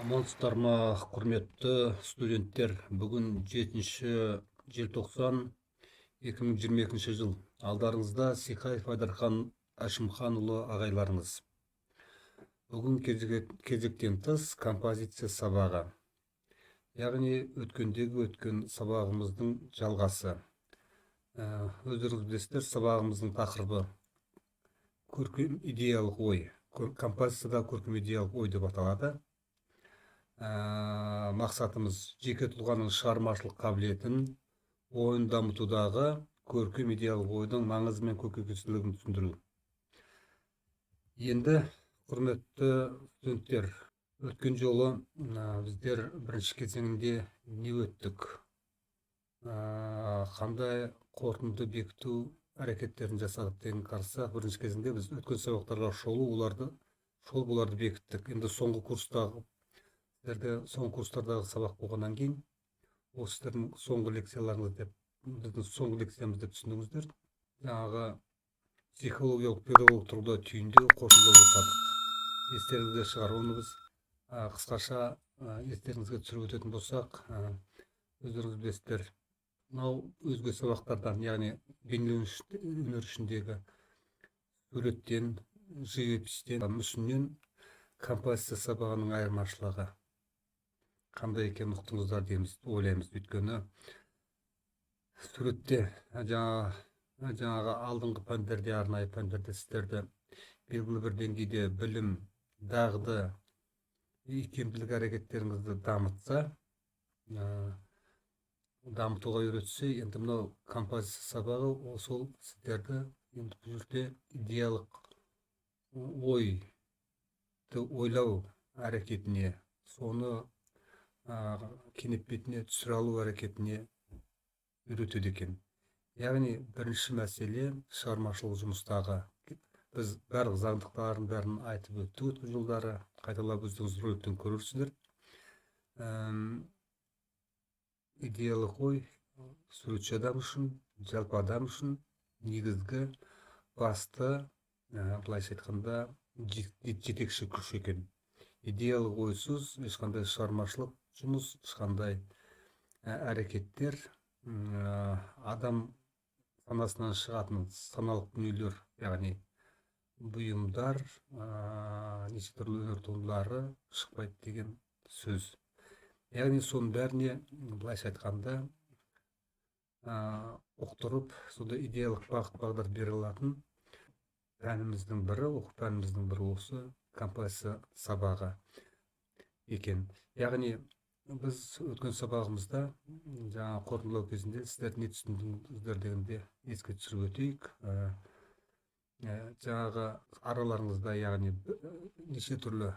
Амансыздар ма, құрметті студенттер. Бүгін 7 желтоқсан 2022 жыл. Алдарыңызда Сихаев Айдархан Әшімханұлы ағайларыңыз. Бүгін кезектен тыс композиция сабағы. Яғни өткен сабағымыздың жалғасы. Өздеріңіз білесіздер, сабағымыздың тақырыбы көркем идеялық ой. Композицияда көркем идеялық ой деп аталады. Мақсатымыз жеке тұлғаның шығармашылық қабілетін ойын дамытудағы көркем идеялық ойдың маңызы мен көкейкестілігін түсіндіру. Енді, құрметті студенттер, өткен жолы біздер бірінші кезеңінде не өттік? Қандай қорытынды бекіту әрекеттерін жасадық деген қарасақ, бірінші кезеңде біз өткен сабақтарға шолуларды бекіттік. Енді соңғы курстардағы сабақ болғаннан кейін, осы сіздердің соңғы лекцияларыңыз деп, біздің соңғы лекциямыз деп түсіндіңіздер. Жаңағы психологиялық педагог тұрғыда түйіндеу қорытындылау жасадық. Естеріңізде шығар, оны біз қысқаша естеріңізге түсіріп өтетін болсақ, өздеріңіз білесіздер, мынау өзге сабақтардан, яғни бейнелеу өнер ішіндегі суреттен, живопистен, мүсіннен композиция сабағының айырмашылығы қандай екенін ұқтыңыздар дейміз, ойлаймыз. Өйткені суретте жаңағы алдыңғы пәндерде, арнайы пәндерде сіздерді белгілі бір деңгейде білім, дағды, икемділік әрекеттеріңізді дамытуға үйретсе, енді мынау композиция сабағы сол сіздерді енді бұл жерде идеялық ойды ойлау әрекетіне, соны кенеп бетіне түсіре алу әрекетіне үйретеді екен. Яғни бірінші мәселе шығармашылық жұмыстағы. Біз барлық заңдылықтарын бәрін айтып өттік өткен жылдары, қайталап өздеріңіз роликтен көрерсіздер. Идеялық ой суретші адам үшін, жалпы адам үшін негізгі басты, былайша айтқанда, жетекші күш екен. Идеялық ойсыз ешқандай шығармашылық жұмыс, ешқандай әрекеттер, адам санасынан шығатын саналық дүниелер, яғни бұйымдар, неше түрлі өнер туындылары шықпайды деген сөз. Яғни соның бәріне, былайша айтқанда, ұқтырып, сонда идеялық бағыт бағдар бере алатын пәніміздің бірі осы композиция сабағы екен. Яғни біз өткен сабағымызда жаңа қорытындылау кезінде сіздер не түсіндіңіздер дегенде еске түсіріп өтейік. Жаңағы араларыңызда, яғни неше түрлі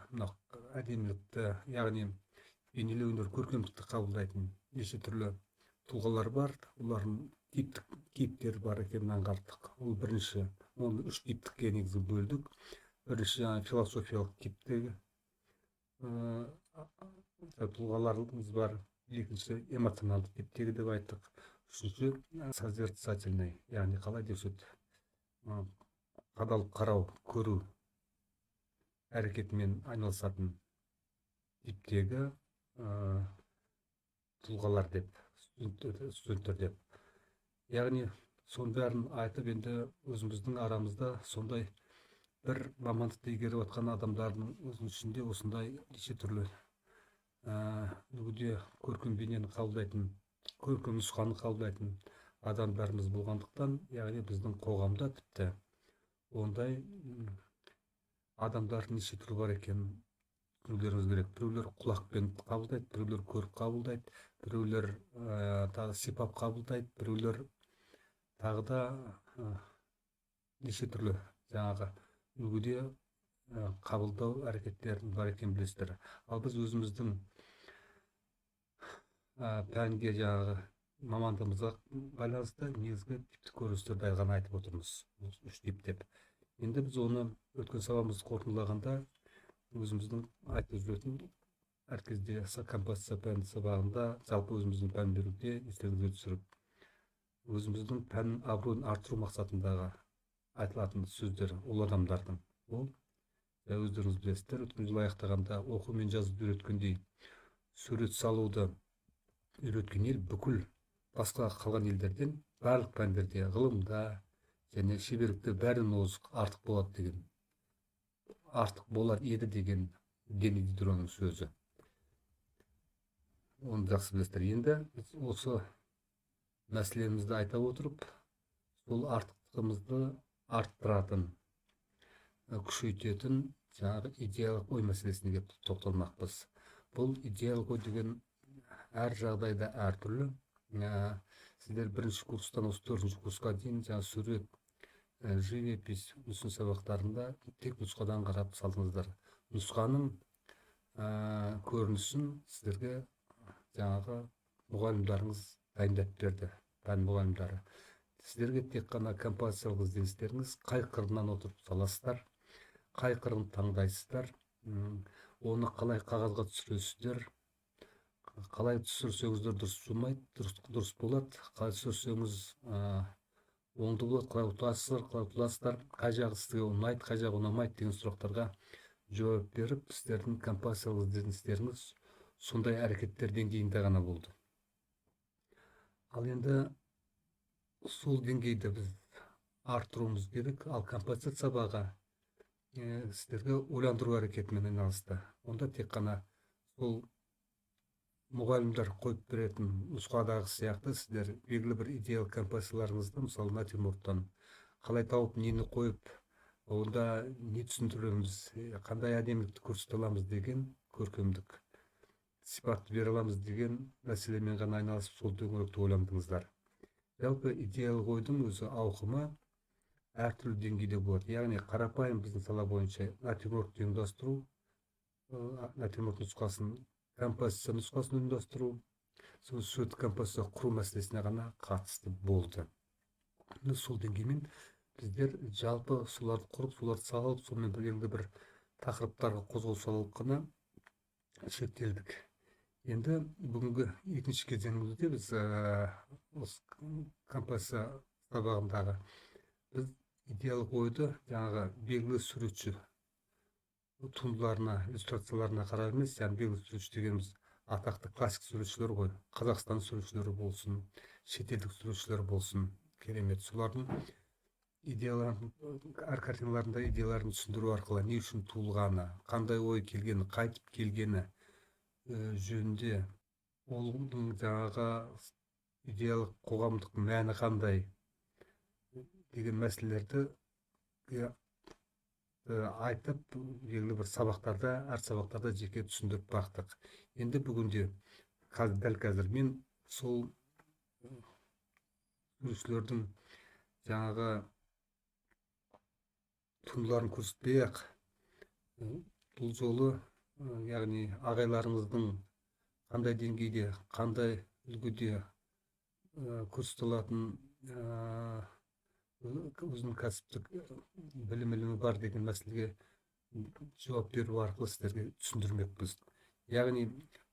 әдемілікті, яғни бейнелеу өнер, көркемдікті қабылдайтын неше түрлі тұлғалар бар. Олардың кейіптері бар екенін аңғарттық. Ол бірінші, оны 3 типтікке негізі бөлдік. Бірінші философиялық типтегі тұлғаларымыз бар. Екінші эмоционалдық типтегі деп айттық. Үшінші созерцательный, яғни қалай десек, қадалып қарау, көру әрекетімен айналысатын типтегі тұлғалар деп, студенттер деп. Яғни соның бәрін айтып, енді өзіміздің арамызда сондай бір мамандықты игеріп жатқан адамдардың өзінің ішінде осындай неше түрлі нүгіде көркем бейнені қабылдайтын, көркем нұсқаны қабылдайтын адамдарымыз болғандықтан, яғни біздің қоғамда тіпті ондай адамдар неше түрлі бар екенін түсінулеріңіз керек. Біреулер құлақпен қабылдайды, біреулер көріп қабылдайды, біреулер тағы сипап қабылдайды, біреулер тағы да неше түрлі жаңағы үлгіде қабылдау әрекеттерінің бар екенін білесіздер. Ал біз өзіміздің пәнге жаңағы мамандығымызға байланысты негізгі типтік көріністерді ғана айтып отырмыз. 3 тип деп. Енді біз оны өткен сабағымызды қорытындылағанда өзіміздің айтып жүретін әр кезде композиция пән сабағында жалпы өзіміздің пән беруде естеріңізге түсіріп, өзіміздің пән абыройын арттыру мақсатындағы айтылатын сөздер ол адамдардың. Ол өздеріңіз білесіздер, өткен жылы аяқтағанда оқу мен жазуды үйреткендей сурет салуды үйреткен ел бүкіл басқа қалған елдерден барлық пәндерде ғылымда және шеберлікте бәрінен озық, артық болады деген, артық болар еді деген Дени Дидроның сөзі. Оны жақсы білесіздер. Енді осы мәселемізді айта отырып, сол артықтығымызды арттыратын, күшейтетін жаңағы идеялық ой мәселесіне келіп тоқталмақпыз. Бұл идеялық ой деген әр жағдайда әртүрлі. Сіздер бірінші курстан 4-ші курсқа дейін жаңа сурет, живопись, мүсін сабақтарында тек нұсқадан қарап салдыңыздар. Нұсқаның көрінісін сіздерге жаңағы мұғалімдарыңыз дайындап берді, пән мұғалімдары. Сіздерге тек қана композициялық ізденістеріңіз қай қырынан отырып саласыздар, қай қырын таңдайсыздар, оны қалай қағазға түсіресіздер, қалай түсірсеңіздер дұрыс болмайды, дұрыс болады, қалай түсірсеңіз оңды болады, қалай ұтыласыздар, қай жағы сізге ұнайды, қай жағы ұнамайды деген сұрақтарға жауап беріп, сіздердің композициялық ізденістеріңіз сондай әрекеттер деңгейінде ғана болды. Ал енді сол деңгейді біз арттыруымыз керек, ал композиция сабағы сіздерге ойландыру әрекетімен айналысты. Онда тек қана сол мұғалімдер қойып беретін нұсқадағы сияқты сіздер белгілі бір идеялық композицияларыңызды, мысалы натюрморттан қалай тауып, нені қойып, онда не түсіндіреміз, қандай әдемілікті көрсете аламыз деген, көркемдік сипатты бере аламыз деген мәселемен ғана айналысып, сол төңіректе ойландыңыздар. Жалпы идеялық ойдың өзі ауқымы әртүрлі деңгейде болады. Яғни қарапайым біздің сала бойынша натюрмортты ұйымдастыру, натюрморт нұсқасын, композиция нұсқасын ұйымдастыру, сурет композиция құру мәселесіне ғана қатысты болды. Сол деңгеймен біздер жалпы соларды құрып, соларды салып, сонымен белгілі бір тақырыптарға қозғау салып қана шектелдік. Енді бүгінгі екінші кезеңімізде біз осы композиция сабағындағы біз идеялық ойды жаңағы белгілі суретші туындыларына, иллюстрацияларына қарап емес, яғни белгілі суретші дегеніміз атақты классик суретшілер ғой, Қазақстан суретшілері болсын, шетелдік суретшілер болсын, керемет. Солардың идеяларын, әр картиналарында идеяларын түсіндіру арқылы не үшін туылғаны, қандай ой келгені, қайтып келгені жөнінде, оның жаңағы идеялық қоғамдық мәні қандай деген мәселелерді айтып, белгілі бір сабақтарда, әр сабақтарда жеке түсіндіріп бақтық. Енді бүгінде дәл қазір мен сол суретшілердің жаңағы туындыларын көрсетпей-ақ, бұл жолы яғни ағайларыңыздың қандай деңгейде, қандай үлгіде көрсете алатын өзінің кәсіптік білімі бар деген мәселеге жауап беру арқылы сіздерге түсіндірмекпіз. Яғни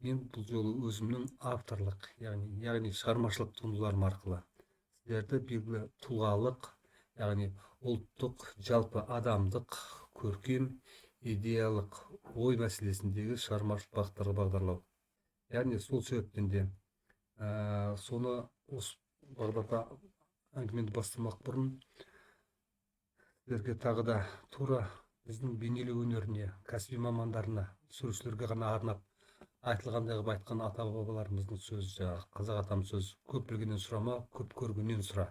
мен бұл жолы өзімнің авторлық, яғни шығармашылық туындыларым арқылы сіздерді белгілі тұлғалық, яғни ұлттық, жалпы адамдық, көркем, идеялық ой мәселесіндегі шығармашылық бағыттарға бағдарлау. Яғни сол себептен де соны осы бағдарда әңгімені бастамақ бұрын сіздерге тағы да тура біздің бейнелеу өнеріне, кәсіби мамандарына, суретшілерге ғана арнап айтылғандай қылып айтқан ата-бабаларымыздың сөзі, қазақ атамыз сөз, көп білгеннен сұрама, көп көргеннен сұра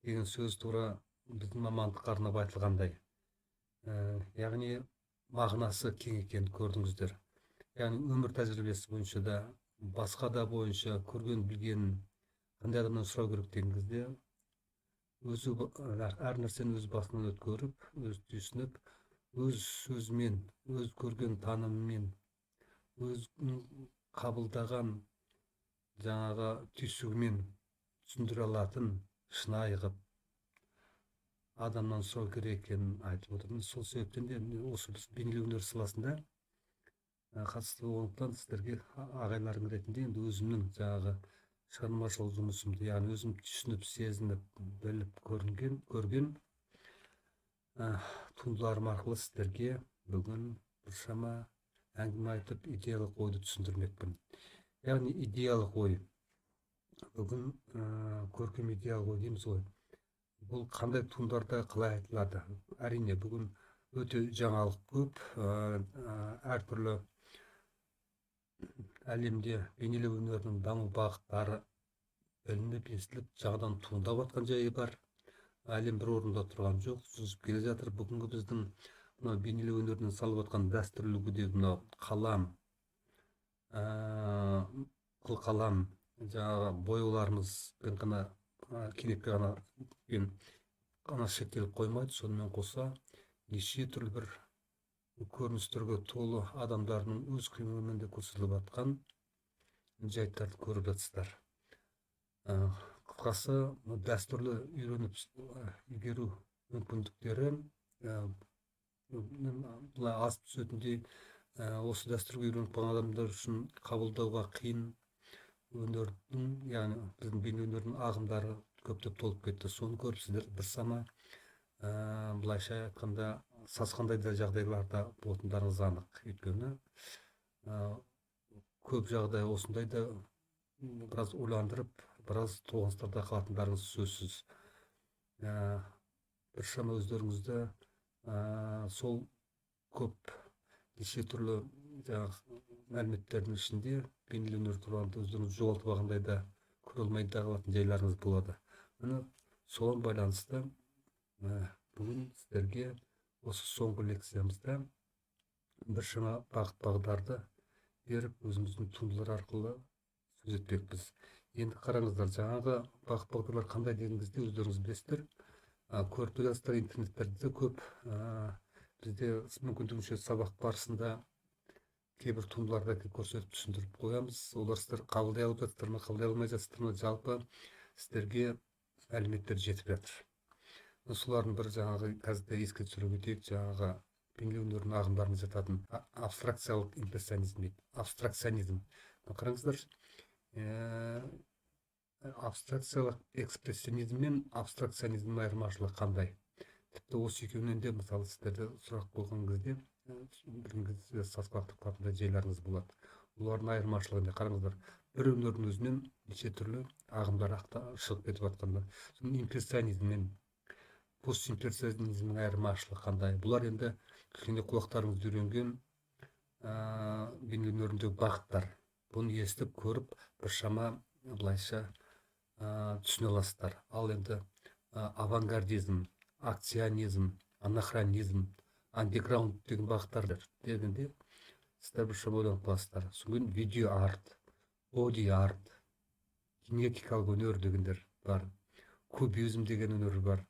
деген сөз тура біздің мамандыққа арнап айтылғандай. Яғни мағынасы кең екенін көрдіңіздер. Яғни өмір тәжірибесі бойынша да, басқа да бойынша көрген білгенін қандай адамнан сұрау керек деген кезде өзі әр нәрсені өз басынан өткеріп, өз түйсініп, өз сөзімен, өз көрген танымымен, өз қабылдаған жаңағы түйсігімен түсіндіре алатын шынайы қылып адамнан сұрау керек екенін айтып отырмыз. Сол себептен де осы біз бейнелеу өнер саласында қатысты болғандықтан сіздерге ағайларың ретінде енді өзімнің жаңағы шығармашылық жұмысымды, яғни өзім түсініп, сезініп, біліп, көрген туындыларым арқылы сіздерге бүгін біршама әңгіме айтып, идеялық ойды түсіндірмекпін. Яғни идеялық ой, бүгін көркем идеялық ой дейміз ғой. Бұл қандай туындыларда қалай айтылады? Әрине бүгін өте жаңалық көп, әртүрлі әлемде бейнелеу өнерінің даму бағыттары білініп, естіліп, жаңадан туындап жатқан жайы бар. Әлем бір орында тұрған жоқ, жүзіп келе жатыр. Бүгінгі біздің мынау бейнелеу өнерінен салып жатқан дәстүрлі үлгідегі мынау қалам, қылқалам, жаңағы бояуларымызбен ғана кенепке ғана шектеліп қоймайды. Сонымен қоса неше түрлі бір көріністерге толы адамдардың өз қимылымен де көрсетіліп жатқан жайттарды көріп жатсыздар. Қысқасы, дәстүрлі үйреніп игеру мүмкіндіктері асып түсетіндей, осы дәстүрге үйреніп қалған адамдар үшін қабылдауға қиын өнердің, яғни біздің бейне өнердің ағымдары көптеп толып кетті. Соны көріп сіздер біршама былайша айтқанда сасқандай да жағдайларда болатындарыңыз анық. Өйткені көп жағдай осындайда біраз ойландырып, біраз толғаныстарда қалатындарыңыз сөзсіз. Біршама өздеріңізді сол көп неше түрлі мәліметтердің ішінде бейнелеу өнер туралы өздеріңіз жоғалтып алғандай да көре алмай да қалатын жайларыңыз болады. Міне соған байланысты бүгін сіздерге осы соңғы лекциямызда біршама бағыт бағдарды беріп, өзіміздің туындылар арқылы сөз етпекпіз. Енді қараңыздар, жаңағы бағыт бағдарлар қандай деген кезде өздеріңіз білесіздер. Көріп тұрсыздар, интернеттерде көп бізде мүмкіндігінше сабақ барысында кейбір туындыларды көрсетіп түсіндіріп қоямыз. Олар сіздер қабылдай алып жатсыздар ма, қабылдай алмай жатсыздар ма, жалпы сіздерге мәліметтер жетіп жатыр. Солардың бір жаңағы қазір еске түсіре кетейік, жаңағы бейнелеу өнерінің ағымдарына жататын абстракциялық импрессионизм дейді. Абстракционизм. Қараңыздар, абстракциялық экспрессионизм мен абстракционизмнің айырмашылығы қандай? Тіпті осы екеуінен де мысалы сіздерде сұрақ қойған кезде біріңізде сасқалақтап қалатындай жайларыңыз болады. Олардың айырмашылығы не? Қараңыздар, бір өнердің өзінен неше түрлі ағымдар шығып кетіп жатқанда, импрессионизм мен постимпрессионизмнің айырмашылығы қандай? Бұлар енді кішкене құлақтарыңызды үйренген бейнелеу өнеріндегі бағыттар. Бұны естіп көріп біршама былайша түсіне аласыздар. Ал енді авангардизм, акционизм, анахронизм, андеграунд деген бағыттар дегенде сіздер біршама ойланып қаласыздар. Содан видео арт, боди арт, кинетикалық өнер дегендер бар, кубизм деген өнер бар.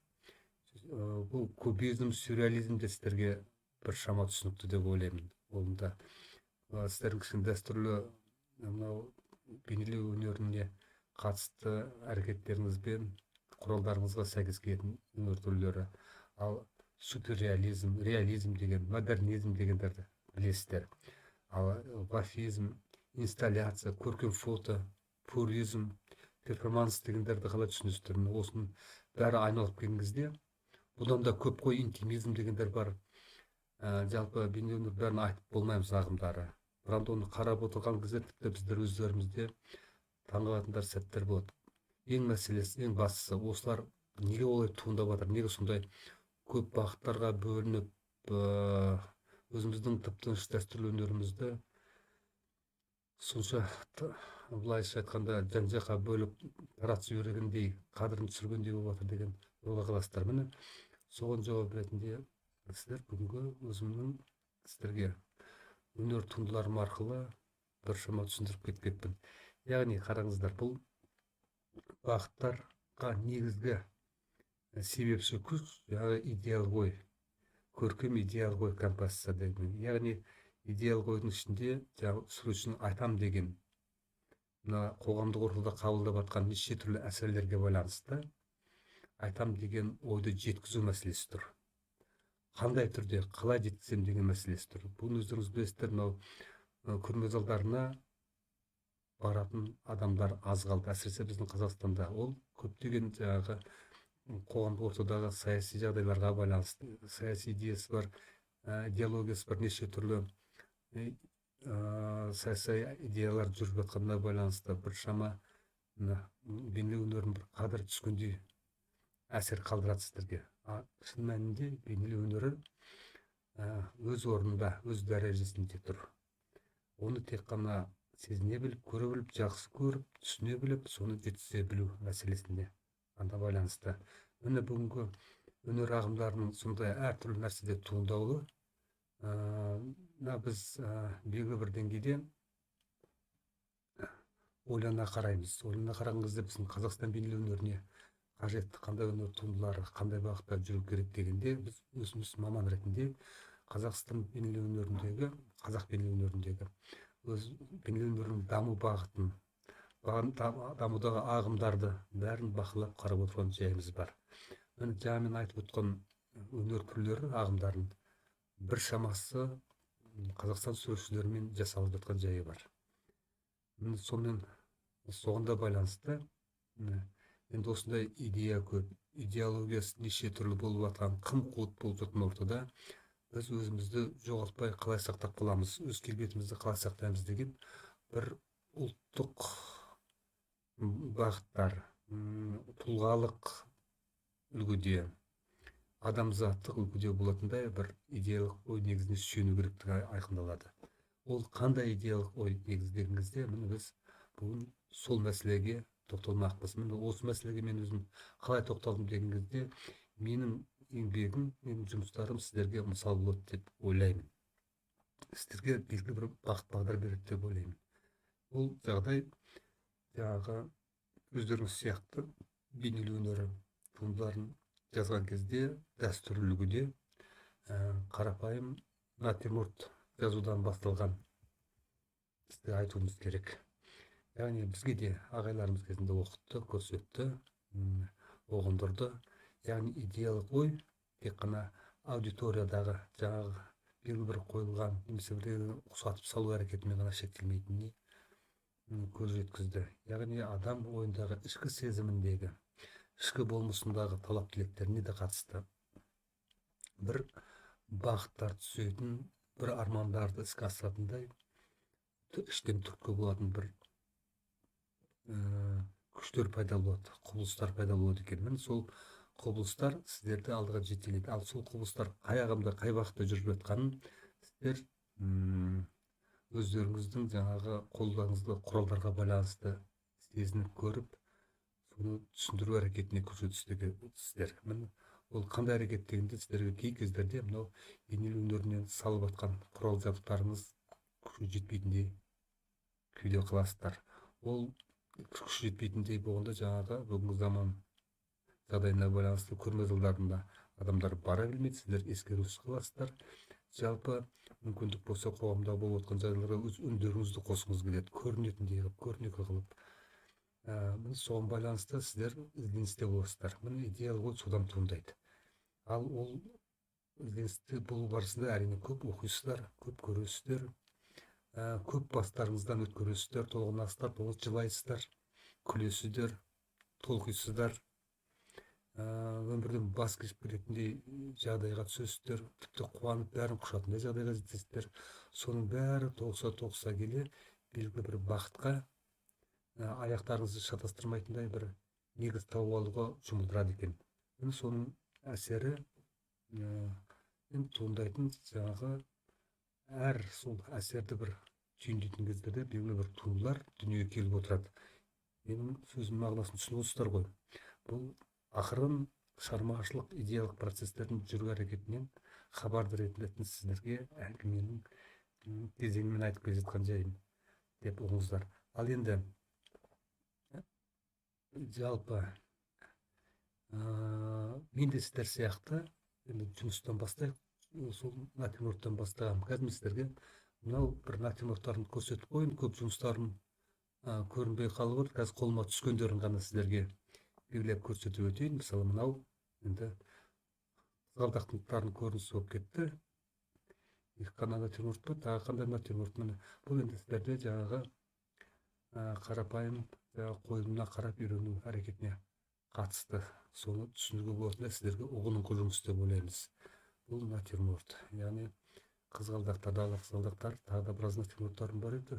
Бұл кубизм, сюрреализм де сіздерге біршама түсінікті деп ойлаймын. Олында сіздердің кішкене дәстүрлі мынау бейнелеу өнеріне қатысты әрекеттеріңізбен құралдарыңызға сәйкес келетін өнер түрлері. Ал суперреализм, реализм деген, модернизм дегендерді білесіздер. Ал вафизм, инсталляция, көркем фото, пуризм, перформанс дегендерді қалай түсінесіздер? Осының бәрі айналып келген кезде бұдан да көп қой, интимизм дегендер бар. Жалпы бейнелеу өнер бәрін айтып болмаймыз ағымдары. Бірақ оны қарап отырған кезде тіпті біздер өздерімізде таңғалатындар сәттер болады. Ең мәселесі, ең бастысы, осылар неге олай туындап жатыр, неге сондай көп бағыттарға бөлініп, өзіміздің тып-тыныш дәстүрлі өнерімізді сонша былайша айтқанда жан-жаққа бөліп таратып жібергендей, қадірін түсіргендей болып жатыр деген ойға қаласыздар. Міне соған жауап ретінде сіздер бүгінгі өзімнің сіздерге өнер туындыларым арқылы біршама түсіндіріп кетпекпін. Яғни қараңыздар, бұл бағыттарға негізгі себепші күш жаңағы идеал ой, көркем идеал ой композиция деген. Яғни идеал ойдың ішінде жаңағы суретшінің айтам деген мына қоғамдық ортада қабылдап жатқан неше түрлі әсерлерге байланысты айтам деген ойды жеткізу мәселесі тұр. Қандай түрде, қалай жеткізем деген мәселесі тұр. Бұны өздеріңіз білесіздер, мынау көрме залдарына баратын адамдар аз қалды, әсіресе біздің Қазақстанда. Ол көптеген жаңағы қоғамдық ортадағы саяси жағдайларға байланысты, саяси идеясы бар, идеологиясы бар неше түрлі саяси идеялар жүріп жатқанына байланысты біршама бейнелеу өнерінің бір қадірі түскендей әсер қалдырады сіздерге. Шын мәнінде бейнелеу өнері өз орнында, өз дәрежесінде тұр. Оны тек қана сезіне біліп, көре біліп, жақсы көріп, түсіне біліп, соны жеткізе білу мәселесіне ғана байланысты. Міне бүгінгі өнер ағымдарының сондай әртүрлі нәрседе туындауы біз белгілі бір деңгейде ойлана қараймыз. Ойлана қараған кезде біздің Қазақстан бейнелеу өнеріне қажетті қандай өнер туындылары, қандай бағытта жүру керек дегенде, біз өзіміз маман ретінде Қазақстан бейнелеу өнеріндегі, қазақ бейнелеу өнеріндегі өз бейнелеу өнерінің даму бағытын, дамудағы ағымдарды бәрін бақылап қарап отырған жайымыз бар. Жаңа мен айтып отқан өнер түрлері, ағымдарын бір шамасы Қазақстан суретшілерімен жасалып жатқан жайы бар. Сонымен соғында байланысты енді осындай идея көп, идеологиясы неше түрлі болып жатқан, қым қуыт болып жатқан ортада біз өзімізді жоғалтпай қалай сақтап қаламыз, өз келбетімізді қалай сақтаймыз деген бір ұлттық бағыттар, тұлғалық үлгіде, адамзаттық үлгіде болатындай бір идеялық ой негізіне сүйену керектігі айқындалады. Ол қандай идеялық ой негіздегіңізде, міне біз бүгін сол мәселеге тоқталмақпыз. Міне осы мәселеге мен өзім қалай тоқталдым деген кезде, менің еңбегім, менің жұмыстарым сіздерге мысал болады деп ойлаймын. Сіздерге белгілі бір бағыт бағдар береді деп ойлаймын. Ол жағдай жаңағы өздеріңіз сияқты бейнелеу өнері туындыларын жазған кезде дәстүрлі үлгіде қарапайым натюрморт жазудан басталған сізге айтуымыз керек. Яғни бізге де ағайларымыз кезінде оқытты, көрсетті, ұғындырды. Яғни идеялық ой тек қана аудиториядағы жаңағы белгілі бір қойылған немесе бір ұқсатып салу әрекетімен ғана шектелмейтініне көз жеткізді. Яғни адам ойындағы ішкі сезіміндегі, ішкі болмысындағы талап тілектеріне де қатысты бір бағыттар түсетін, бір армандарды іске асыратындай іштен түрткі болатын бір күштер пайда болады, құбылыстар пайда болады екен. Сол құбылыстар сіздерді алдыға жетелейді. Ал сол құбылыстар қай ағымда, қай бағытта жүріп жатқанын сіздер өздеріңіздің жаңағы қолданыңыздағы құралдарға байланысты сезініп көріп, соны түсіндіру әрекетіне көшесіздер. Ол қандай әрекет дегенде сіздерге кей кездерде мынау бейнелеу өнерінен салып жатқан құрал жабдықтарыңыз күші жетпейтіндей күйде қаласыздар. Ол күші жетпейтіндей болғанда жаңағы бүгінгі заман жағдайына байланысты көрме залдарында адамдар бара білмейді, сіздер ескерусіз қаласыздар. Жалпы мүмкіндік болса қоғамда болып жатқан жағдайларға өз үндеріңізді қосқыңыз келеді, көрінетіндей қылып, көрнекі қылып. Соған байланысты сіздер ізденісте боласыздар. Міне идеал ой содан туындайды. Ал ол ізденісте болу барысында әрине көп оқисыздар, көп көресіздер, көп бастарыңыздан өткересіздер, толғанасыздар, жылайсыздар, күлесіздер, толқисыздар, өмірден бас кешіп кететіндей жағдайға түсесіздер, тіпті қуанып бәрін құшатындай жағдайға жетесіздер. Соның бәрі тоғыса келе белгілі бір бағытқа аяқтарыңызды шатастырмайтындай бір негіз тауып алуға жұмылдырады екен. Соның әсері туындайтын жаңағы әр сол әсерді бір түйіндейтін кездерде белгілі бір туындылар дүниеге келіп отырады. Менің сөзімнің мағынасын түсініп отырсыздар ғой. Бұл ақырын шығармашылық идеялық процестердің жүру әрекетінен хабарды ретінде сіздерге әңгіменің кезеңмен айтып келе жатқан жайым деп ұғыңыздар. Ал енді жалпы мен де сіздер сияқты енді жұмыстан бастайық. Сол натюрморттан бастағам. Қазір сіздерге мынау бір натюрморттарын көрсетіп қойын. Көп жұмыстарым көрінбей қалып отыр. Қазір қолыма түскендерін ғана сіздерге белгілеп көрсетіп өтейін. Мысалы мынау енді қызғалдақтардың көрінісі болып кетті. Екі қана натюрморт па, тағы қандай натюрморт? Міне бұл енді сіздерде жаңағы қарапайым қойылымына қарап үйрену әрекетіне қатысты. Соны түсінуге болатындай сіздерге ұғыныңқы жұмыс деп ойлаймыз. Бұл натюрморт, яғни қызғалдақтар, дала қызғалдақтар, тағы да біраз натюрморттарым бар еді.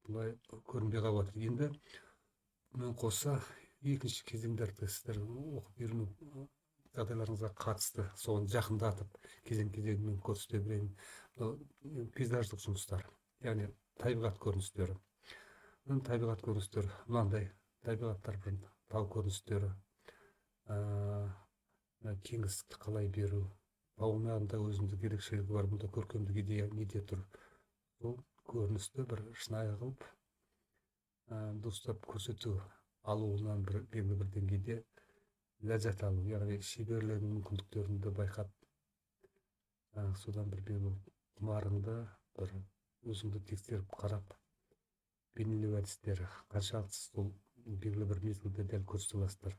Бұлай көрінбей қалып жатыр. Енді мен қоса екінші кезеңдерді сіздер оқып үйрену жағдайларыңызға қатысты, соны жақындатып кезең-кезеңмен көрсете берейін. Пейзаждық жұмыстар, яғни табиғат көріністері. Табиғат көріністері мынандай табиғаттар, бір тау көріністері, кеңістікті қалай беру, тауында өзіндік ерекшелігі бар, бұнда көркемдік идея неде тұр. Бұл көріністі бір шынайы қылып дұрыстап көрсету алуынан белгілі бір деңгейде ләззат алу, яғни шеберлігінің мүмкіндіктеріңді байқап, содан бір белгілі құмарыңды бір өзіңді тексеріп қарап бейнелеу әдістері қаншалықты сол белгілі бір мезгілде дәл көрсете аласыздар,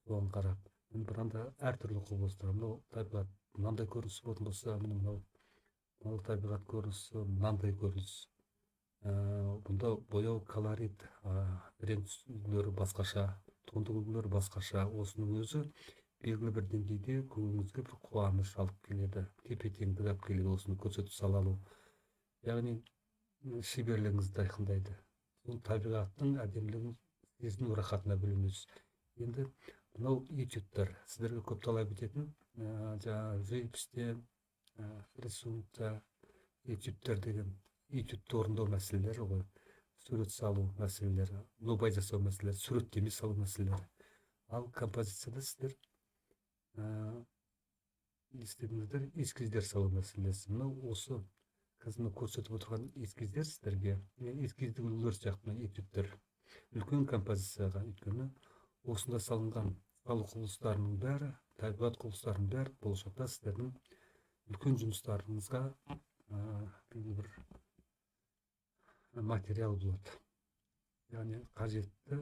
соған қарап. Бұнда әртүрлі құбылыстар, мынау табиғат мынандай көрініс болатын болса, мынау табиғат көрінісі мынандай көрініс. Бұнда бояу, колорит, рең үлгілері басқаша, тондық үлгілері басқаша. Осының өзі белгілі бір деңгейде көңіліңізге бір қуаныш алып келеді, тепе-теңдік алып келеді, осыны көрсетіп сала алу. Яғни шеберлігіңізді айқындайды. Сол табиғаттың әдемілігін сезіну рахатына бөленесіз. Енді мынау этюдтер сіздерге көп талап ететін, жаңағы живописьте, рисункта этюдтер деген этюдті орындау мәселелері ғой. Сурет салу мәселелері, нобай жасау мәселелері, суреттеме салу мәселелері. Ал композицияда сіздер істедіңіздер эскиздер салу мәселесі. Мынау осы қазір көрсетіп отырған эскиздер сіздерге, эскиздік үлгілер сияқты этюдтер үлкен композицияға, өйткені осында салынған салу құбылыстарының бәрі, табиғат құбылыстарының бәрі болашақта сіздердің үлкен жұмыстарыңызға бір материал болады. Яғни қажетті,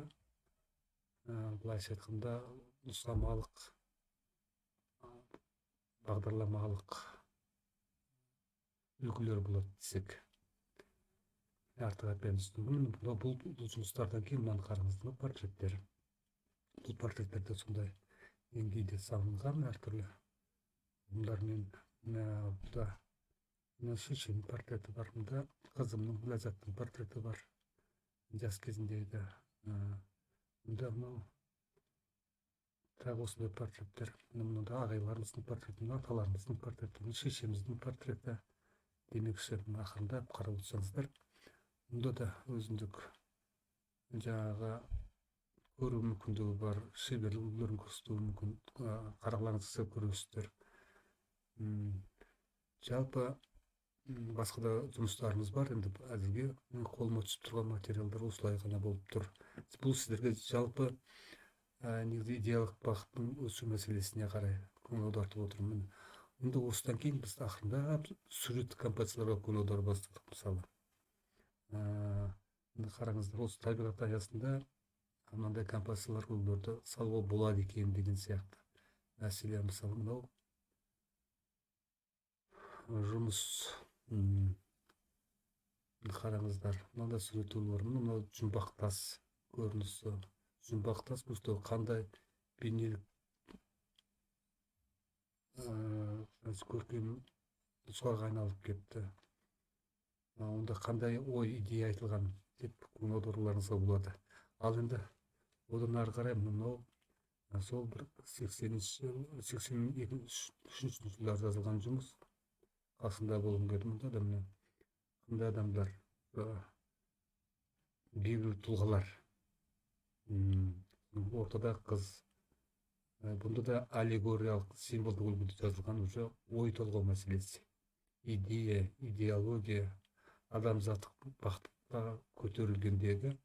былайша айтқанда, нұсқамалық, бағдарламалық үлгілер болады десек. Артық айтпаймыз. Бұл жұмыстардан кейін мынаны қараңыз, портреттер. Бұл портреттерде сондай деңгейде салынған әртүрлі. Бұндармен бұда шешемнің портреті бар, бұнда қызымның, Ләззаттың портреті бар, жас кезіндегі. Бұнда мынау тағы осындай портреттер. Мұнда ағайларымыздың портреті, аталарымыздың портреті, шешеміздің портреті. Демекші, ақырындап қарап отырсаңыздар, бұнда да өзіндік жаңағы көру мүмкіндігі бар, шеберлік үлгілерін көрсетуі мүмкін, қаралаңызға көресіздер. Жалпы басқа да жұмыстарымыз бар, енді әзірге қолыма түсіп тұрған материалдар осылай ғана болып тұр. Бұл сіздерге жалпы негізі идеялық бағыттың өсу мәселесіне қарай көңіл аудартып отырмын. Енді осыдан кейін біз ақырындап сюжеттік композицияларға көңіл аудара бастадық. Мысалы қараңыздар, осы табиғат аясында мынандай композициялар үлгілерді салуға болады екен деген сияқты мәселе. Мысалы мынау жұмыс, қараңыздар, мынандай сурет үлгілері, мынау жұмбақ тас көрінісі. Жұмбақ тас бұл қандай бейнелік көркем нұсқаға айналып кетті. Онда қандай ой, идея айтылған деп көңіл аударуларыңызға болады. Ал енді одан ары қарай мынау сол бір 82-83 жылдар жазылған жұмыс. Қасында болғым келді. Мұнда да міне қандай адамдар, белгілі тұлғалар, ортада қыз, Бunda да аллегориялық символдық үлгіде жазылған уже ой толғау мәселесі. Идея, идеология, адамзаттық бақытқа көтерілгендегі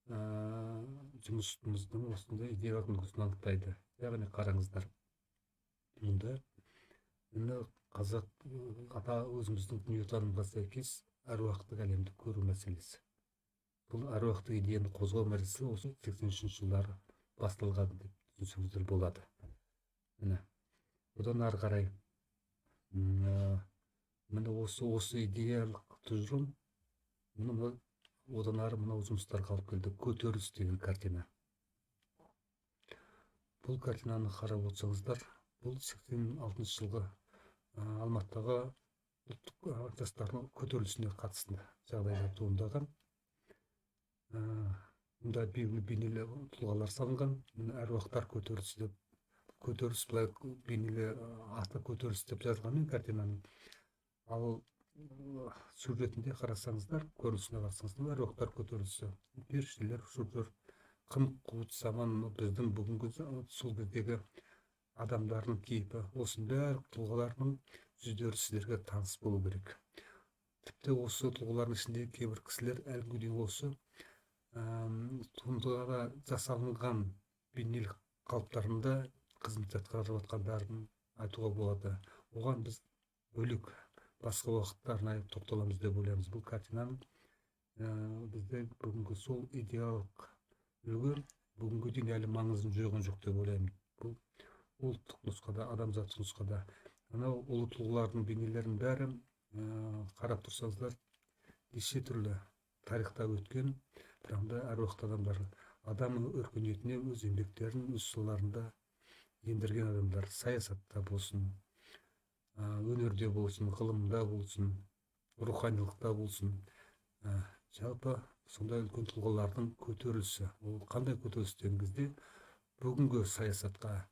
жұмысымыздың осындай идеялық үлгісін анықтайды. Яғни қараңыздар, мұнда міне қазақ ата өзіміздің дүниетанымға сәйкес әруақтық әлемді көру мәселесі. Бұл әруақтық идеяны қозғау мәселесі осы 83 жылдары басталған деп түсінсеңіздер болады. Міне одан ары қарай міне осы идеялық тұжырым одан ары мынау жұмыстарға алып келді. Көтеріліс деген картина. Бұл картинаны қарап отырсаңыздар, бұл 86 жылғы Алматыдағы ұлттық жастардың көтерілісіне қатысты жағдайда туындаған. Мұнда белгілі бейнелі тұлғалар салынған. Әруақтар көтерілісі деп, көтеріліс былай бейнелі аты көтеріліс деп жазылғанмен картинаның. Ал сюжетінде қарасаңыздар, көрінісіне қарасаңыздар, әруақтар көтерілісі, періштелер, шүрдер, қым қуыт заман, біздің бүгінгі сол кездегі адамдардың кейпі, осындай тұлғалардың жүздері сіздерге таныс болу керек. Тіпті осы тұлғалардың ішінде кейбір кісілер әлі күнге осы туындыға жасалынған бейнелік қалыптарында қызмет атқарып жатқандарын айтуға болады. Оған біз бөлек басқа уақытта арнайы тоқталамыз деп ойлаймыз. Бұл картинаның бізде бүгінгі сол идеялық үлгі бүгінгі дейін әлі маңызын жойған жоқ деп ойлаймын. Бұл ұлттық нұсқада, адамзаттық нұсқада. Анау ұлы тұлғалардың бейнелерінің бәрі қарап тұрсаңыздар, неше түрлі тарихта өткен, бірақ да әруақты адамдар, адам өркениетіне өз еңбектерін, өз салаларында ендірген адамдар, саясатта болсын, өнерде болсын, ғылымда болсын, руханилықта болсын, жалпы сондай үлкен тұлғалардың көтерілісі. Ол қандай көтеріліс деген кезде бүгінгі саясатқа,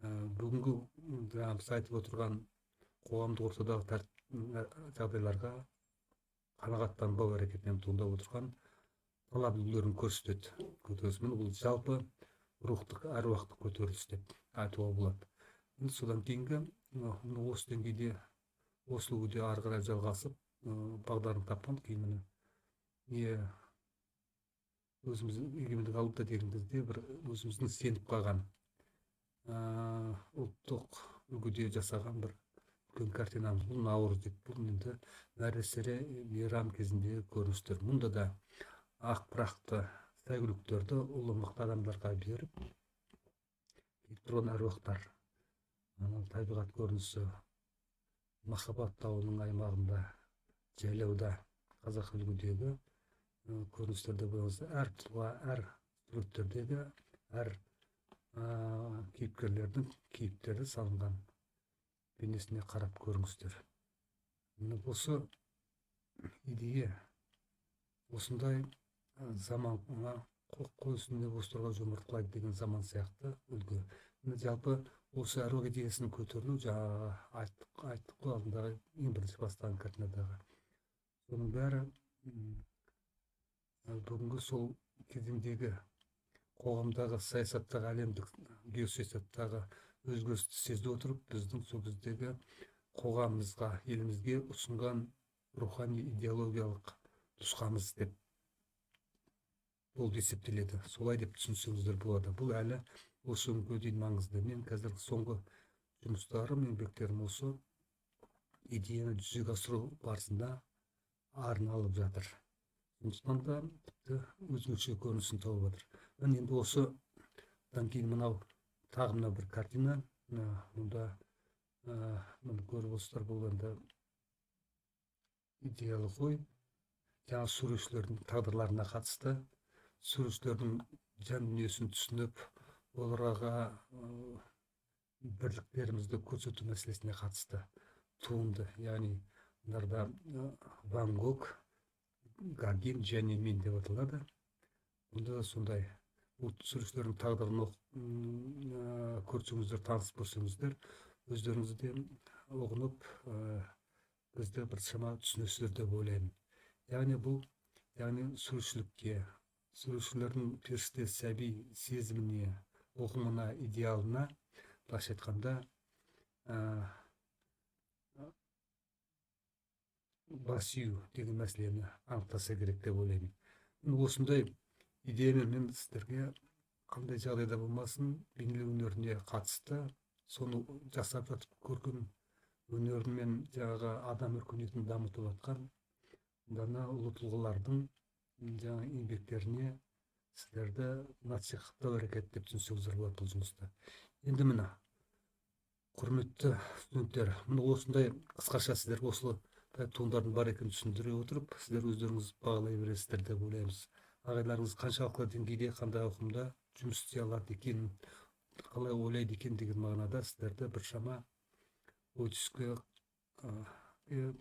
бүгінгі біз айтып отырған қоғамдық ортадағы жағдайларға қанағаттанбау әрекетінен туындап отырған талап үлгілерін көрсетеді. Көтерілісімен бұл жалпы рухтық, әруақтық көтеріліс деп айтуға болады. Содан кейінгі осы деңгейде, осы үлгіде ары қарай жалғасып, бағдарын тапқан кейін міне өзіміздің егемендік алды деген кезде бір өзіміздің сеніп қалған ұлттық үлгіде жасаған бір үлкен картинамыз. Бұл Наурыз деп, бұл енді нәрестері мейрам кезіндегі көріністер. Мұнда да ақ пырақты сәйгүліктерді ұлы мықты адамдарға беріп тұрған әруақтар, табиғат көрінісі, махаббат тауының аймағында, жайлауда қазақ үлгідегі көріністерде болса, әр тұлға, әр суреттердегі әр кейіпкерлердің кейіптері салынған бейнесіне қарап көріңіздер. Осы идея осындай заманға қол үстінде бос тұрған жұмыртқалайды деген заман сияқты үлгі. Жалпы осы әруақ идеясының көтерілу жаңағы айттық қой алдындағы ең бірінші бастаған картинадағы. Соның бәрі бүгінгі сол кезеңдегі қоғамдағы саясаттағы, әлемдік геосаясаттағы өзгерісті сезе отырып, біздің сол кездегі қоғамымызға, елімізге ұсынған рухани идеологиялық нұсқамыз деп болып есептеледі. Солай деп түсінсеңіздер болады. Бұл әлі осы күнге дейін маңызды. Мен қазір соңғы жұмыстарым, еңбектерім осы идеяны жүзеге асыру барысында арналып жатыр. Сондықтан да тіпті өзгеше көрінісін тауып жатыр. Енді осыдан кейін мынау тағы мына бір картина. Мұнда мұны көріп отырсыздар, бұл енді идеялық ой. Жаңа суретшілердің тағдырларына қатысты, суретшілердің жан дүниесін түсініп, оларға бірліктерімізді көрсету мәселесіне қатысты туынды. Яғни мынарда Ван Гог, Гагин және мен деп аталады. Бұнда да сондай суретшілердің тағдырын көрсеңіздер, таныс көрсеңіздер, өздеріңізде ұғынып, бізді біршама түсінесіздер деп ойлаймын. Яғни бұл, суретшілердің періште сәби сезіміне, оқымына, идеалына, былайша айтқанда, бас ию деген мәселені анықтаса керек деп ойлаймын. Осындай идеямен мен сіздерге қандай жағдайда болмасын бейнелеу өнеріне қатысты соны жасап жатып көркем өнерін мен жаңағы адам өркениетін дамытып жатқан дана ұлы тұлғалардың жаңа еңбектеріне сіздерді насихаттау әрекет деп түсінсеңіздер болады бұл жұмысты. Енді міне, құрметті студенттер, міне осындай қысқаша сіздер осы туындардың бар екенін түсіндіре отырып, сіздер өздеріңіз бағалай бересіздер деп ойлаймыз. Ағайларыңыз қаншалықты деңгейде, қандай ауқымда жұмыс істей алады екен, қалай ойлайды екен деген мағынада сіздерді біршама ой түске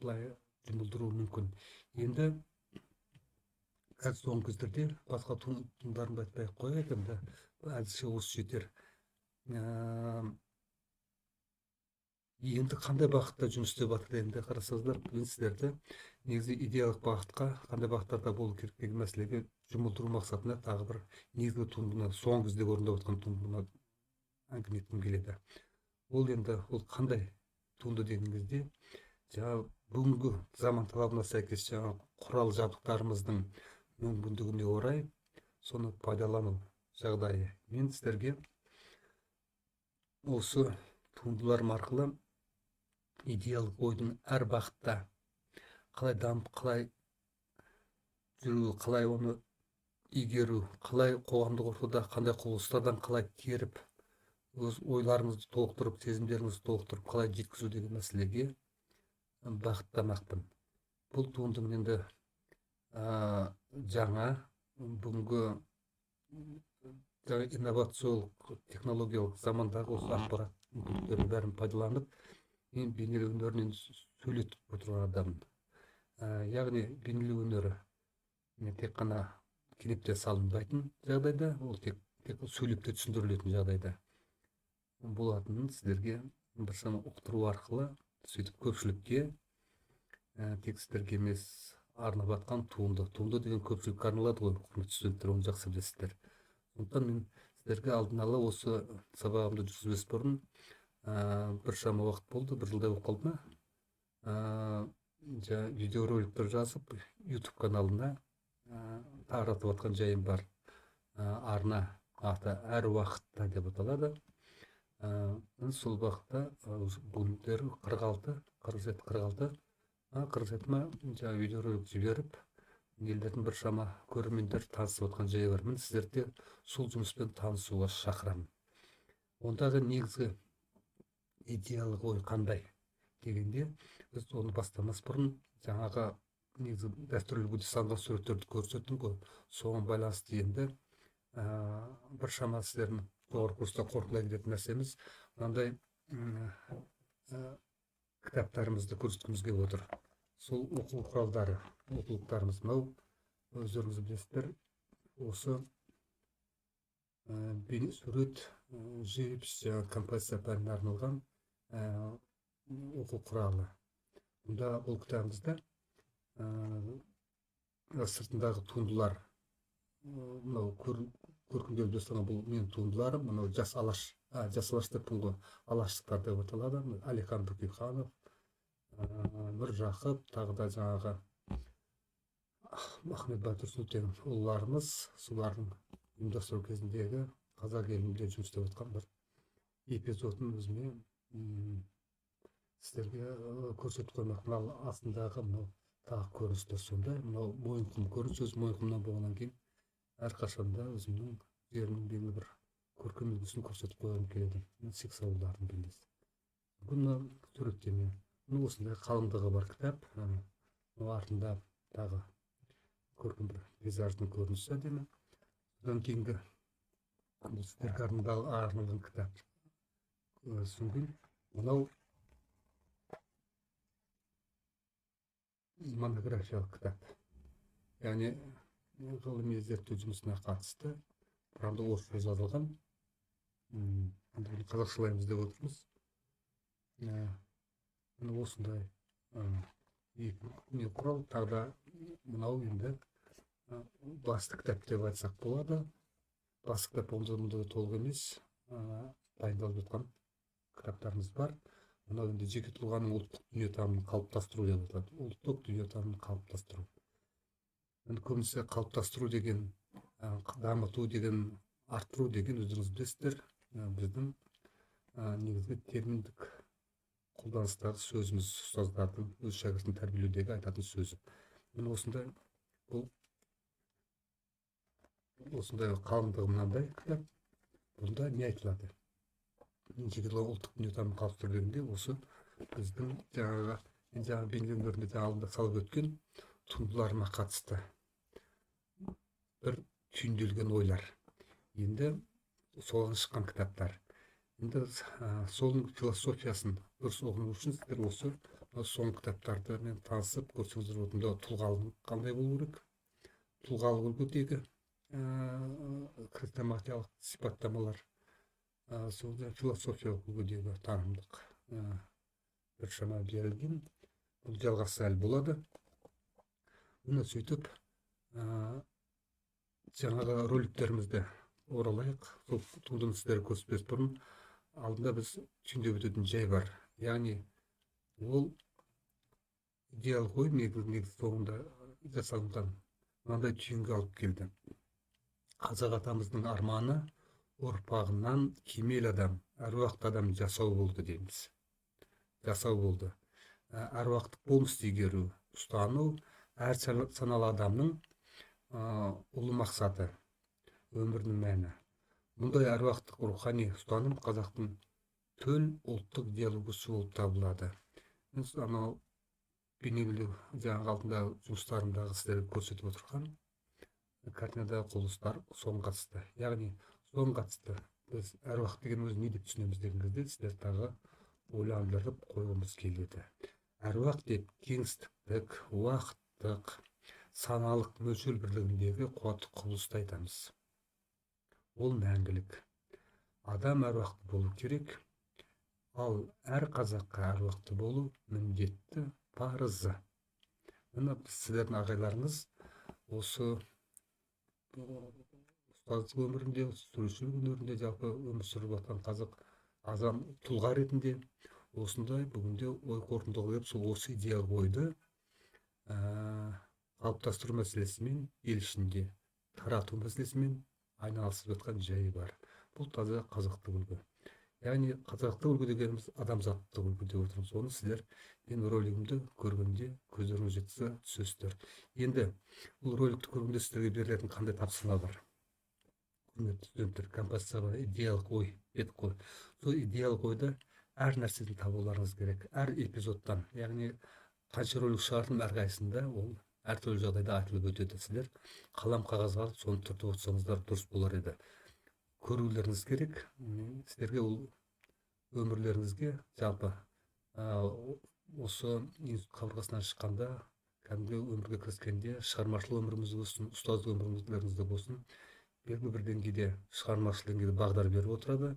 былай жұмылдыруы мүмкін. Енді қазір соңғы кездерде басқа туындыларымды айтпай ақ қояйық, енді әзірше осы жетер. Енді қандай бағытта жұмыс істеп жатыр енді қарасаңыздар, мен сіздерді негізі идеялық бағытқа қандай бағыттарда болу керек деген мәселеге жұмылдыру мақсатында тағы бір негізгі туындыны, соңғы кезде орындап жатқан туындыны әңгіме еткім келеді. Ол енді ол қандай туынды деген кезде, жаңа бүгінгі заман талабына сәйкес жаңа құрал жабдықтарымыздың мүмкіндігіне орай соны пайдалану жағдайы. Мен сіздерге осы туындыларым арқылы идеялық ойдың әр бағытта қалай дамып, қалай жүру, қалай оны игеру, қалай қоғамдық ортада қандай құбылыстардан қалай теріп, өз ойларыңызды толықтырып, сезімдеріңізді толықтырып, қалай жеткізу деген мәселеге бағыттамақпын. Бұл туындым енді жаңа бүгінгі инновациялық технологиялық замандағы осы ақпарат мүмкіндіктерін бәрін пайдаланып, мен бейнелеу өнерінен сөйлетіп отырған адаммын. Яғни бейнелеу өнері тек қана кенепте салынбайтын жағдайда, ол тек сөйлепте түсіндірілетін жағдайда болатынын сіздерге біршама ұқтыру арқылы, сөйтіп көпшілікке, тек сіздерге емес арнап жатқан туынды деген көпшілікке арналады ғой, құрметті студенттер, оны жақсы білесіздер. Сондықтан мен сіздерге алдын ала осы сабағымды жүргізбес бұрын біршама уақыт болды, бір жылдай болып қалды ма, видеороликтер жазып YouTube каналына таратып жатқан жайым бар. Арна аты әр уақытта деп аталады. Сол уақытта бүгіндері 47 ма видеоролик жіберіп, елдердің біршама көрермендер танысып жатқан жайы бар. Мен сіздерді сол жұмыспен танысуға шақырамын. Ондағы негізгі идеялық ой қандай дегенде, біз оны бастамас бұрын жаңағы негізі дәстүрлі үлгіде салынған суреттерді көрсеттім ғой. Соған байланысты енді біршама сіздердің жоғары курста қорытындылай кететін нәрсеміз мынандай кітаптарымызды көрсеткіміз келіп отыр. Сол оқу құралдары, оқулықтарымыз мынау, өздеріңіз білесіздер, осы сурет, живопись, композиция пәніне арналған оқу құралы. Бұнда бұл кітабымызда сыртындағы туындылар, мынау көркемдеуді жасаған бұл менің туындыларым, мынау жас алаш деп ғой, алаштықтар деп аталады. Әлихан Бөкейханов, Міржақып, тағы да жаңағы Ахмет Байтұрсынов ұлыларымыз, солардың ұйымдастыру кезіндегі қазақ елінде жұмыс істеп жатқан бір эпизодын өзіме сіздерге көрсетіп қоймақ. Мынау астындағы мынау тағы көріністер сондай. Мынау мойынқұм көрініс, өз мойынқұмнан болғаннан кейін әрқашанда өзімнің жерімнің белгілі бір көркем үлгісін көрсетіп қойғым келеді. Сексаулдардың бейнесі. Бұны суреттеме. Осындай қалыңдығы бар кітап. Артында тағы көркем бір пейзаждың көрінісі әдемі. Содан кейінгі бұл сіздерге арналған кітап. Содан мынау монографиялық кітап. Яғни ғылыми зерттеу жұмысына қатысты, құрамда орысша жазылған. Қазақшалаймыз деп отырмыз. Осындай не құрал, тағы да мынау енді басты кітап деп айтсақ болады. басқа кітап болғанда да толық емес дайындалып жатқан кітаптарымыз бар. Мынау енді жеке тұлғаның ұлттық дүниетанымын қалыптастыру деп аталады. Ұлттық дүниетанымын қалыптастыру. Енді көбінесе қалыптастыру деген, дамыту деген, арттыру деген өздеріңіз білесіздер, біздің негізгі терминдік қолданыстағы сөзіміз, ұстаздардың өз шәкіртін тәрбиелеудегі айтатын сөзі. Міне осындай қалыңдығы мынандай кітап. Бұнда не айтылады? Жеке ұлттық дүниетанымын қалыптастыру дегенде осы біздің жаңағы бейнеленулерінде алдында салып өткен туындыларына қатысты бір түйінделген ойлар. Енді соған шыққан кітаптар. Енді соның философиясын дұрыс ұғыну үшін сіздер осы соңғы кітаптармен танысып көрсеңіздер, онда тұлғалық қандай болу керек? Тұлғалық үлгідегі хрестоматиялық сипаттамалар, сонда философиялық үлгідегі танымдық біршама берілген. Бұл жалғасы әлі болады. Міне сөйтіп жаңағы роликтерімізді оралайық. Сол туындыны сіздерге көрсетпес бұрын алдында біз түйіндеп өтетін жай бар. Яғни ол идеал ғой, негізі соңында жасалынған мынандай түйінге алып келді. Қазақ атамыздың арманы ұрпағынан кемел адам, әруақты адам жасау болды дейміз. Жасау болды. Әруақтық болмысты игеру, ұстану әр саналы адамның ұлы мақсаты, өмірінің мәні. Мұндай әруақтық рухани ұстаным қазақтың төл ұлттық идеологиясы болып табылады. Анау бейнелеу жаңағы алдында жұмыстарымдағы сіздерге көрсетіп отырған картинадағы құбылыстар соған қатысты. Яғни соған қатысты біз әруақ деген өзі не деп түсінеміз деген кезде сіздер тағы ойландырып қойғымыз келеді. Әруақ деп кеңістіктік, уақыттық, саналық мөлшер бірлігіндегі қуатты құбылысты айтамыз. Ол мәңгілік. Адам әруақты болу керек, ал әр қазаққа әруақты болу міндетті, парызы. Мына сіздердің ағайларыңыз осы ұстаздық өмірінде, суретшілік өнерінде, жалпы өмір сүріп жатқан қазақ азам тұлға ретінде осындай бүгінде ой қорытындыға келіп, сол осы идеал ойды қалыптастыру мәселесімен, ел ішінде тарату мәселесімен айналысып жатқан жайы бар. Бұл таза қазақтық үлгі. Яғни қазақтық үлгі дегеніміз адамзаттық үлгі деп отырмыз. Оны сіздер мен ролигімді көргенде көздеріңіз жетсе түсесіздер. Енді бұл роликті көргенде сіздерге берілетін қандай тапсырма бар? Құрметті студенттер, композиция бар, идеялық ой дедік қой. Сол идеялық ойды әр нәрседен табуларыңыз керек, әр эпизодтан. Яғни қанша ролик шығардың әрқайсысында ол әртүрлі жағдайда айтылып өтеді. Сіздер қалам қағазға соны түртіп отырсаңыздар дұрыс болар еді. Көрулеріңіз керек. Сіздерге ол өмірлеріңізге жалпы осы институт қабырғасынан шыққанда, кәдімгі өмірге кіріскенде, шығармашылық өміріміз болсын, ұстаздық өміріңізде болсын, белгілі бір деңгейде шығармашылық деңгейде бағдар беріп отырады.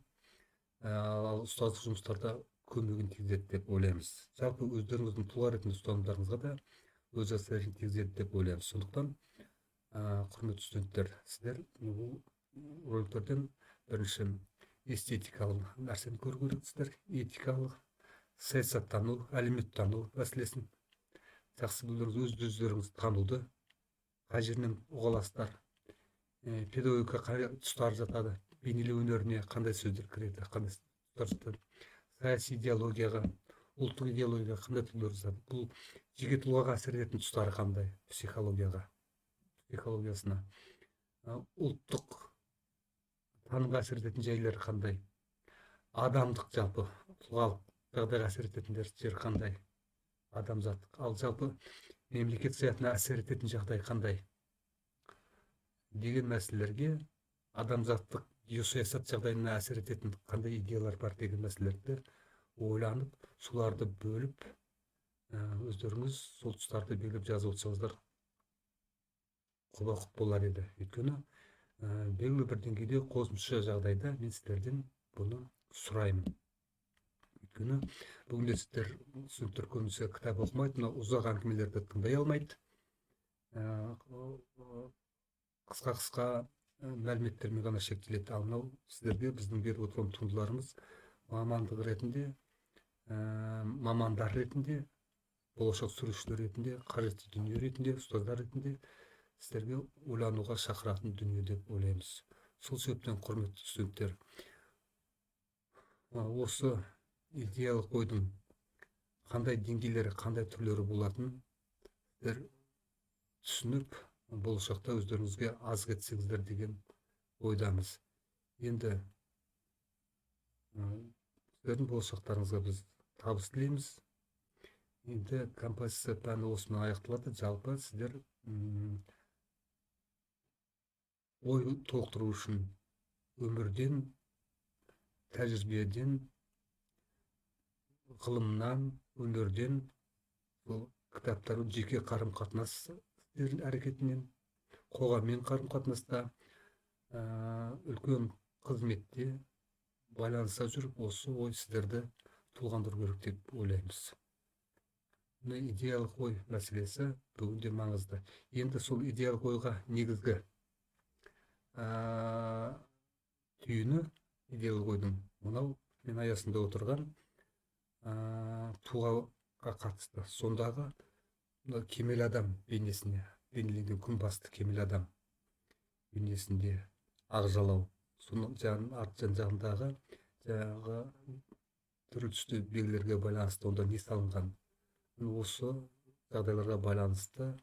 Ал ұстаздық жұмыстарда көмегін тигізеді деп ойлаймыз. Жалпы өздеріңіздің тұлға ретінде ұстанымдарыңызға да өз әсерін тигізеді деп ойлаймыз. Сондықтан құрметті студенттер, сіздер бұл роликтерден бірінші эстетикалық нәрсені көру керексіздер. Этикалық, саясаттану, әлеуметтану мәселесін жақсы білдіріңіз, өздеріңіз тануды қай жерінен ұға аласыздар, педагогика қай тұстар жатады, бейнелеу өнеріне қандай сөздер кіреді, қандай тұстар жатады, саяси идеологияға, ұлттық идеологияға қандай түрлері жатады, бұл жеке тұлғаға әсер ететін тұстары қандай, психологиясына, ұлттық танымға әсер ететін жайлары қандай, адамдық жалпы тұлғалық жағдайға әсер ететін жер қандай, адамзаттық, ал жалпы мемлекет саясатына әсер ететін жағдай қандай деген мәселелерге, адамзаттық геосаясат жағдайына әсер ететін қандай идеялар бар деген мәселелерді ойланып, соларды бөліп, өздеріңіз сол тұстарды белгілеп жазып отырсаңыздар құба-құп болар еді. Өйткені белгілі бір деңгейде қосымша жағдайда мен сіздерден бұны сұраймын. Өйткені бүгінде сіздер студенттер көбінесе кітап оқымайды, ұзақ әңгімелерді тыңдай алмайды. Қысқа мәліметтермен ғана шектеледі. Ал мынау сіздерге біздің беріп отырған туындыларымыз мамандық ретінде, мамандар ретінде, болашақ суретшілер ретінде, қажетті дүние ретінде, ұстаздар ретінде сіздерге ойлануға шақыратын дүние деп ойлаймыз. Сол себептен құрметті студенттер, осы идеялық ойдың қандай деңгейлері, қандай түрлері болатынын сіздер түсініп, болашақта өздеріңізге аз кетсеңіздер деген ойдамыз. Енді сіздердің болашақтарыңызға біз табыс тілейміз. Енді композиция пәні осымен аяқталады. Жалпы сіздер ой толықтыру үшін өмірден, тәжірибеден, ғылымнан, өнерден, бұл кітаптар жеке қарым-қатынас әрекетінен, қоғаммен қарым-қатынаста, үлкен қызметте байланыса жүріп, осы ой сіздерді толғандыру керек деп ойлаймыз. Идеялық ой мәселесі бүгінде маңызды. Енді сол идеялық ойға негізгі түйіні, идеялық ойдың мынау мен аясында отырған тұлғаға қатысты. Сондағы кемел адам бейнесіне бейнеленген күн басты кемел адам бейнесінде ақжалау, соның арт жан-жағындағы жаңағы түрлі түсті белгілерге байланысты онда не салынған, осы жағдайларға байланысты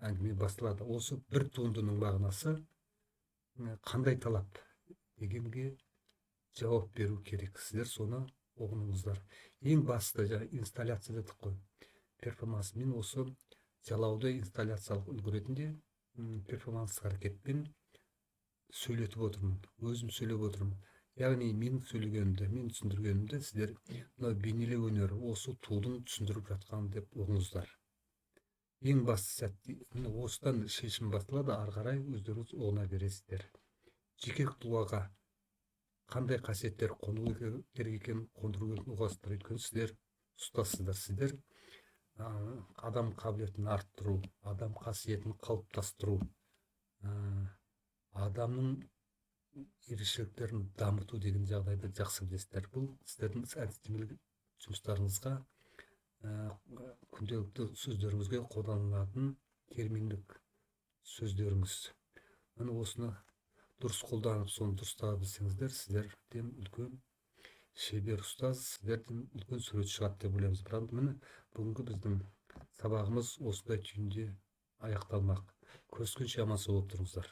әңгіме басталады. Осы бір туындының мағынасы қандай талап дегенге жауап беру керек. Сіздер соны ұғыныңыздар. Ең басты инсталляция дедік қой, перформанс. Мен осы жалауды инсталляциялық үлгі ретінде перформанстық әрекетпен сөйлетіп отырмын, өзім сөйлеп отырмын. Яғни мен сөйлегенімді, мен түсіндіргенімді сіздер мынау бейнелеу өнері осы тудың түсіндіріп жатқан деп ұғыңыздар. Ең басты сәтте осыдан шешім басталады, ары қарай өздеріңіз ұғына бересіздер. Жеке тұлғаға қандай қасиеттер қону керек екенін қондыру керек ұғасыздар. Өйткені сіздер ұстазсыздар. Сіздер адам қабілетін арттыру, адам қасиетін қалыптастыру, адамның ерекшеліктерін дамыту деген жағдайды жақсы білесіздер. Бұл сіздердің әдістемелік жұмыстарыңызға, күнделікті сөздеріңізге қолданылатын терминдік сөздеріңіз. Міне осыны дұрыс қолданып, соны дұрыстап білсеңіздер, сіздерден үлкен шебер ұстаз, сіздерден үлкен суретші шығады деп ойлаймыз. Бірақ міне бүгінгі біздің сабағымыз осындай түйінде аяқталмақ. Көріскенше аман сау болып тұрыңыздар.